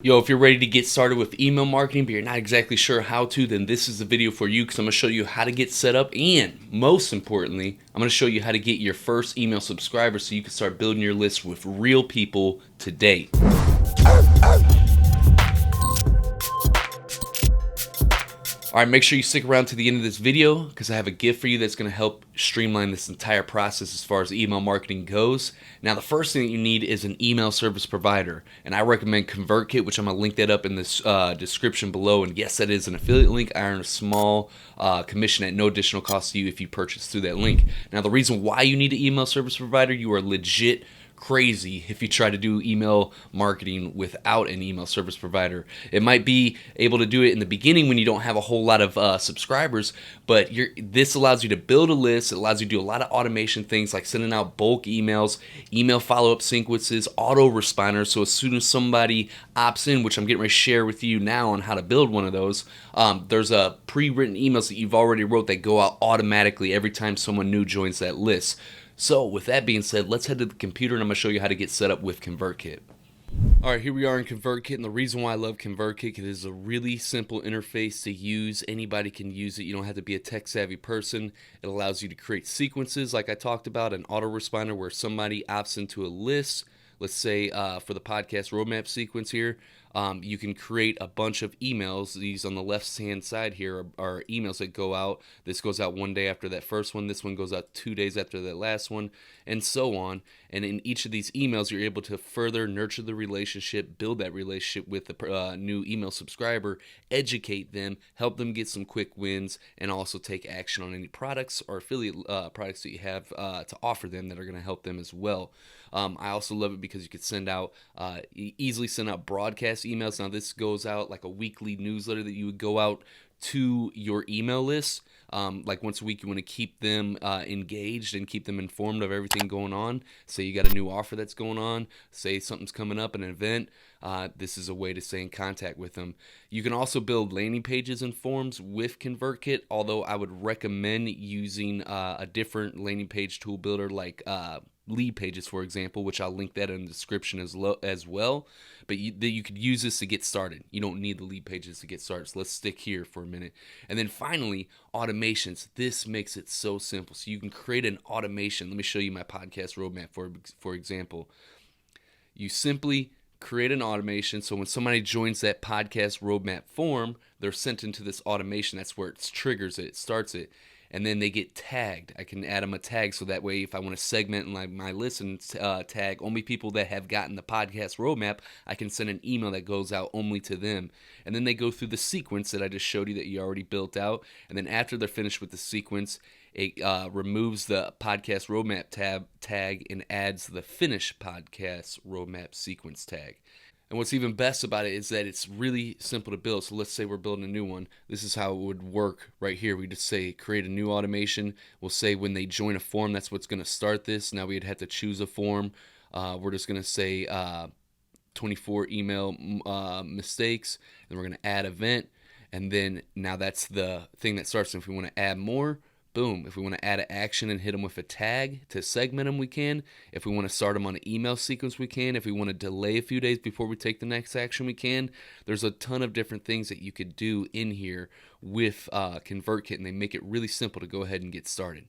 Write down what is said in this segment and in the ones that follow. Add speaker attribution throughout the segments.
Speaker 1: Yo, if you're ready to get started with email marketing, but you're not exactly sure how to, then this is the video for you because I'm going to show you how to get set up. And most importantly, I'm going to show you how to get your first email subscriber so you can start building your list with real people today. All right, make sure you stick around to the end of this video because I have a gift for you that's going to help streamline this entire process as far as email marketing goes. Now, the first thing that you need is an email service provider, and I recommend ConvertKit, which I'm going to link that up in this description below. And yes, that is an affiliate link. I earn a small commission at no additional cost to you if you purchase through that link. Now, the reason why you need an email service provider, you are legit crazy if you try to do email marketing without an email service provider. It might be able to do it in the beginning when you don't have a whole lot of subscribers, but this allows you to build a list. It allows you to do a lot of automation things like sending out bulk emails, email follow-up sequences, auto responders. So as soon as somebody opts in, which I'm getting ready to share with you now on how to build one of those, there's a pre-written emails that you've already wrote that go out automatically every time someone new joins that list. So with that being said, let's head to the computer and I'm going to show you how to get set up with ConvertKit. All right, here we are in ConvertKit, and the reason why I love ConvertKit is a really simple interface to use. Anybody can use it. You don't have to be a tech-savvy person. It allows you to create sequences like I talked about, an autoresponder where somebody opts into a list. Let's say for the podcast roadmap sequence here, you can create a bunch of emails. These on the left-hand side here are emails that go out. This goes out one day after that first one. This one goes out 2 days after that last one, and so on. And in each of these emails, you're able to further nurture the relationship, build that relationship with the new email subscriber, educate them, help them get some quick wins, and also take action on any products or affiliate products that you have to offer them that are going to help them as well. I also love it because you could send out, easily send out broadcast emails. Now this goes out like a weekly newsletter that you would go out to your email list. Like once a week, you want to keep them engaged and keep them informed of everything going on. Say you got a new offer that's going on, say something's coming up, an event. This is a way to stay in contact with them. You can also build landing pages and forms with ConvertKit, although I would recommend using a different landing page tool builder like Lead Pages, for example, which I'll link that in the description as well. But you could use this to get started. You don't need the Lead Pages to get started. So let's stick here for a minute. And then finally, automations. This makes it so simple. So you can create an automation. Let me show you my podcast roadmap, for example. You simply create an automation. So when somebody joins that podcast roadmap form, they're sent into this automation. That's where it triggers it, starts it. And then they get tagged. I can add them a tag so that way if I want to segment my list and tag only people that have gotten the podcast roadmap, I can send an email that goes out only to them. And then they go through the sequence that I just showed you that you already built out. And then after they're finished with the sequence, it removes the podcast roadmap tag and adds the finish podcast roadmap sequence tag. And what's even best about it is that it's really simple to build. So let's say we're building a new one. This is how it would work right here. We just say create a new automation. We'll say when they join a form, that's what's going to start this. Now we'd have to choose a form. We're just going to say 24 email mistakes. And we're going to add event. And then now that's the thing that starts. And if we want to add more, boom. If we want to add an action and hit them with a tag to segment them, we can. If we want to start them on an email sequence, we can. If we want to delay a few days before we take the next action, we can. There's a ton of different things that you could do in here with ConvertKit, and they make it really simple to go ahead and get started.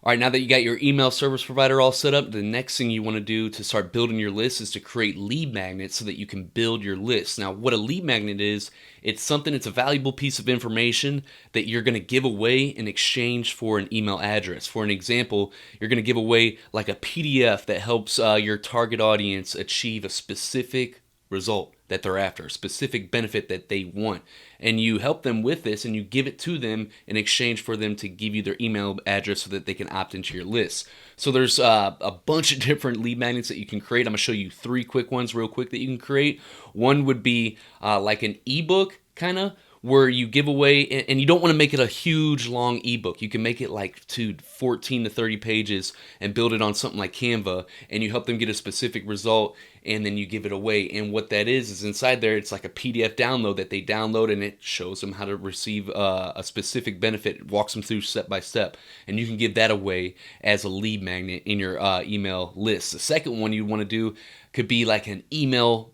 Speaker 1: All right, now that you got your email service provider all set up, the next thing you want to do to start building your list is to create lead magnets so that you can build your list. Now, what a lead magnet is, it's a valuable piece of information that you're going to give away in exchange for an email address. For an example, you're going to give away like a PDF that helps your target audience achieve a specific result that they're after, a specific benefit that they want. And you help them with this and you give it to them in exchange for them to give you their email address so that they can opt into your list. So there's a bunch of different lead magnets that you can create. I'm going to show you 3 quick ones real quick that you can create. One would be like an ebook kind of, where you give away, and you don't want to make it a huge long ebook. You can make it like to 14 to 30 pages and build it on something like Canva, and you help them get a specific result and then you give it away. And what that is inside there, it's like a PDF download that they download, and it shows them how to receive a specific benefit. It walks them through step by step, and you can give that away as a lead magnet in your email list. The second one you want to do could be like an email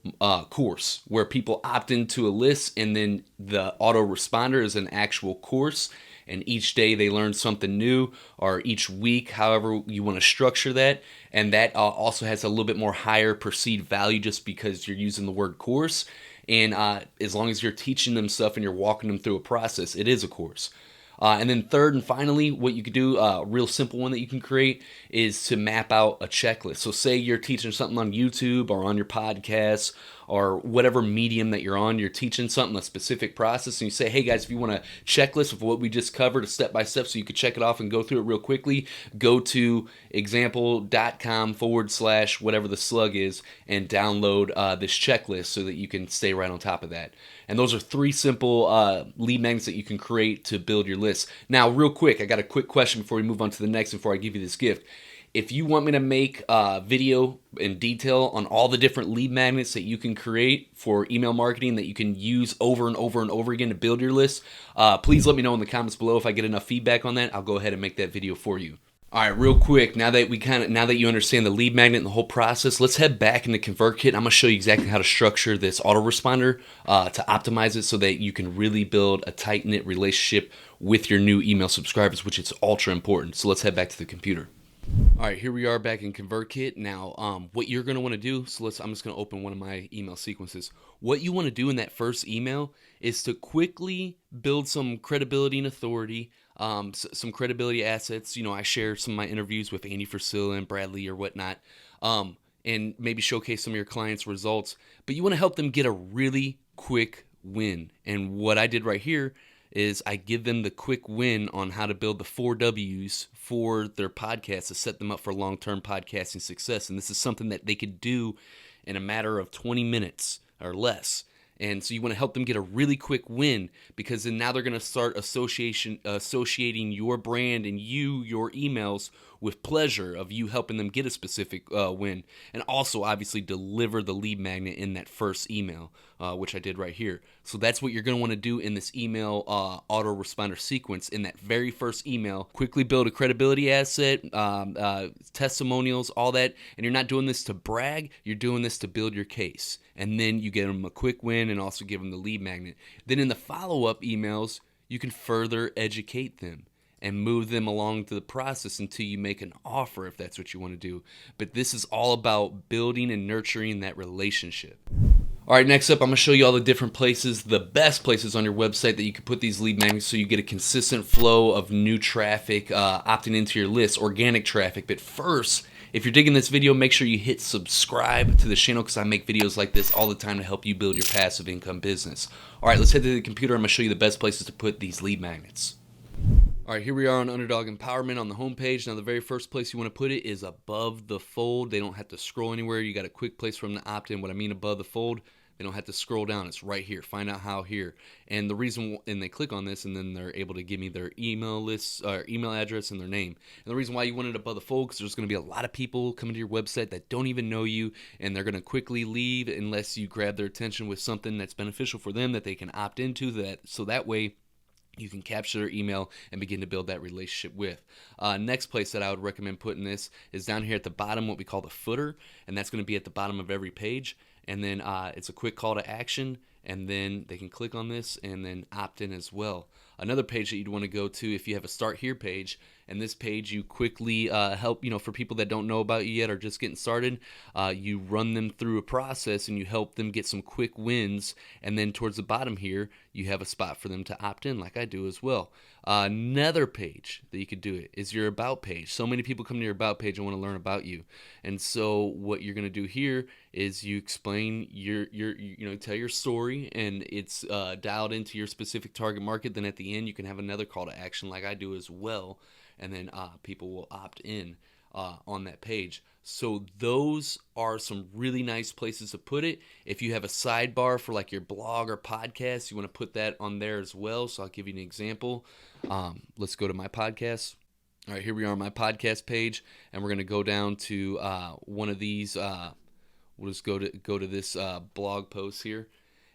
Speaker 1: course where people opt into a list, and then the autoresponder is an actual course, and each day they learn something new, or each week, however you want to structure that. And that also has a little bit more higher perceived value just because you're using the word course. And as long as you're teaching them stuff and you're walking them through a process, it is a course. And then third and finally, what you could do, a real simple one that you can create, is to map out a checklist. So say you're teaching something on YouTube or on your podcast or whatever medium that you're on, you're teaching something, a specific process, and you say, hey guys, if you want a checklist of what we just covered, a step-by-step, so you could check it off and go through it real quickly, go to example.com/ whatever the slug is and download this checklist so that you can stay right on top of that. And those are 3 simple lead magnets that you can create to build your list. Now, real quick, I got a quick question before we move on to the next, before I give you this gift. If you want me to make a video in detail on all the different lead magnets that you can create for email marketing that you can use over and over and over again to build your list, please let me know in the comments below. If I get enough feedback on that, I'll go ahead and make that video for you. All right, real quick, now that you understand the lead magnet and the whole process, let's head back into ConvertKit. I'm going to show you exactly how to structure this autoresponder to optimize it so that you can really build a tight-knit relationship with your new email subscribers, which is ultra important. So let's head back to the computer. All right, here we are back in ConvertKit. Now, what you're going to want to do, I'm just going to open one of my email sequences. What you want to do in that first email is to quickly build some credibility and authority, some credibility assets. You know, I share some of my interviews with Andy Frisilla and Bradley or whatnot, and maybe showcase some of your clients' results. But you want to help them get a really quick win. And what I did right here is I give them the quick win on how to build the 4 W's for their podcast to set them up for long-term podcasting success. And this is something that they could do in a matter of 20 minutes or less. And so you want to help them get a really quick win, because then now they're going to start associating your brand and your emails with pleasure of you helping them get a specific win. And also obviously deliver the lead magnet in that first email, which I did right here. So that's what you're going to want to do in this email autoresponder sequence. In that very first email, quickly build a credibility asset, testimonials, all that. And you're not doing this to brag, you're doing this to build your case. And then you get them a quick win and also give them the lead magnet. Then in the follow-up emails, you can further educate them and move them along to the process until you make an offer, if that's what you want to do. But this is all about building and nurturing that relationship. All right, next up, I'm going to show you all the different places, the best places on your website that you can put these lead magnets so you get a consistent flow of new traffic opting into your list, organic traffic. But first, if you're digging this video, make sure you hit subscribe to the channel, because I make videos like this all the time to help you build your passive income business. All right, let's head to the computer. I'm going to show you the best places to put these lead magnets. All right, here we are on Underdog Empowerment on the homepage. Now, the very first place you want to put it is above the fold. They don't have to scroll anywhere. You got a quick place for them to opt in. What I mean above the fold, they don't have to scroll down. It's right here. Find out how here. And the reason, and they click on this, and then they're able to give me their email list, or email address, and their name. And the reason why you want it above the fold, because there's going to be a lot of people coming to your website that don't even know you, and they're going to quickly leave unless you grab their attention with something that's beneficial for them that they can opt into. So that way you can capture their email and begin to build that relationship with. Next place that I would recommend putting this is down here at the bottom, what we call the footer, and that's going to be at the bottom of every page. And then it's a quick call to action, and then they can click on this and then opt in as well. Another page that you'd want to go to if you have a Start Here page, and this page you quickly help, for people that don't know about you yet or just getting started, you run them through a process and you help them get some quick wins, and then towards the bottom here you have a spot for them to opt in like I do as well. Another page that you could do it is your About page. So many people come to your About page and want to learn about you, and so what you're going to do here is you explain tell your story, and it's dialed into your specific target market. Then at the end you can have another call to action like I do as well, and then people will opt in on that page. So those are some really nice places to put it. If you have a sidebar for like your blog or podcast, you want to put that on there as well. So I'll give you an example. Let's go to my podcast. All right, here we are on my podcast page, and we're going to go down to one of these We'll just go to this blog post here,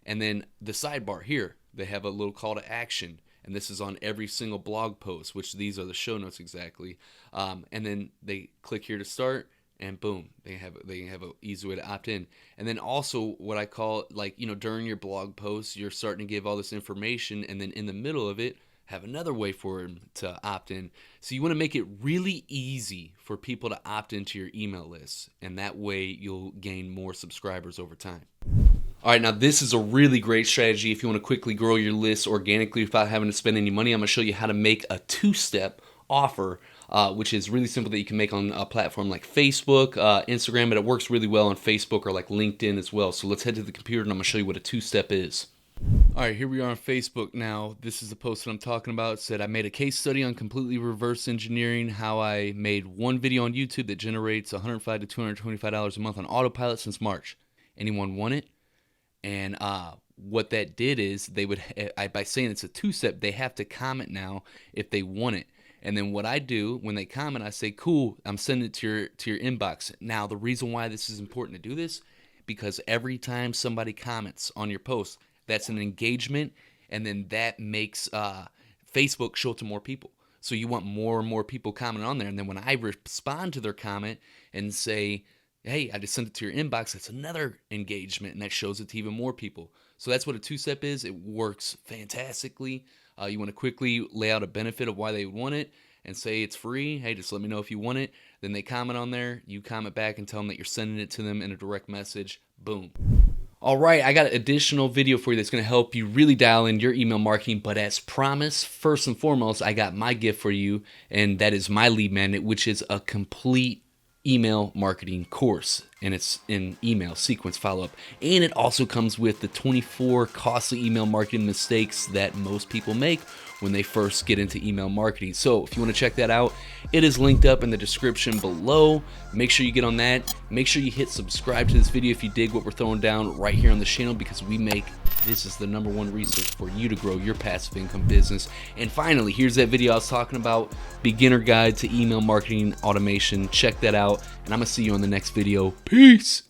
Speaker 1: and then the sidebar here, they have a little call to action, and this is on every single blog post, which these are the show notes exactly. And then they click here to start, and boom, they have an easy way to opt in. And then also what I call, like, during your blog post, you're starting to give all this information, and then in the middle of it, have another way for them to opt in. So you want to make it really easy for people to opt into your email list, and that way you'll gain more subscribers over time. All right, now this is a really great strategy if you want to quickly grow your list organically without having to spend any money. I'm going to show you how to make a two-step offer, which is really simple, that you can make on a platform like Facebook, Instagram, but it works really well on Facebook or like LinkedIn as well. So let's head to the computer and I'm going to show you what a two-step is. All right, here we are on Facebook now. This is the post that I'm talking about. It said, I made a case study on completely reverse engineering how I made one video on YouTube that generates $105 to $225 a month on autopilot since March. Anyone want it? And what that did is they would, by saying it's a two-step, they have to comment now if they want it. And then what I do when they comment, I say, cool, I'm sending it to your inbox. Now, the reason why this is important to do this, because every time somebody comments on your post, that's an engagement, and then that makes Facebook show it to more people. So you want more and more people commenting on there. And then when I respond to their comment and say, hey, I just sent it to your inbox, that's another engagement, and that shows it to even more people. So that's what a two-step is. It works fantastically. You want to quickly lay out a benefit of why they would want it and say it's free. Hey, just let me know if you want it. Then they comment on there. You comment back and tell them that you're sending it to them in a direct message. Boom. All right, I got an additional video for you that's going to help you really dial in your email marketing. But as promised, first and foremost, I got my gift for you, and that is my lead magnet, which is a complete email marketing course, and it's in email sequence follow-up, and it also comes with the 24 costly email marketing mistakes that most people make when they first get into email marketing. So if you want to check that out, it is linked up in the description below. Make sure you get on that. Make sure you hit subscribe to this video if you dig what we're throwing down right here on the channel, because this is the #1 resource for you to grow your passive income business. And finally, here's that video I was talking about, beginner guide to email marketing automation. Check that out, and I'm gonna see you on the next video. Peace.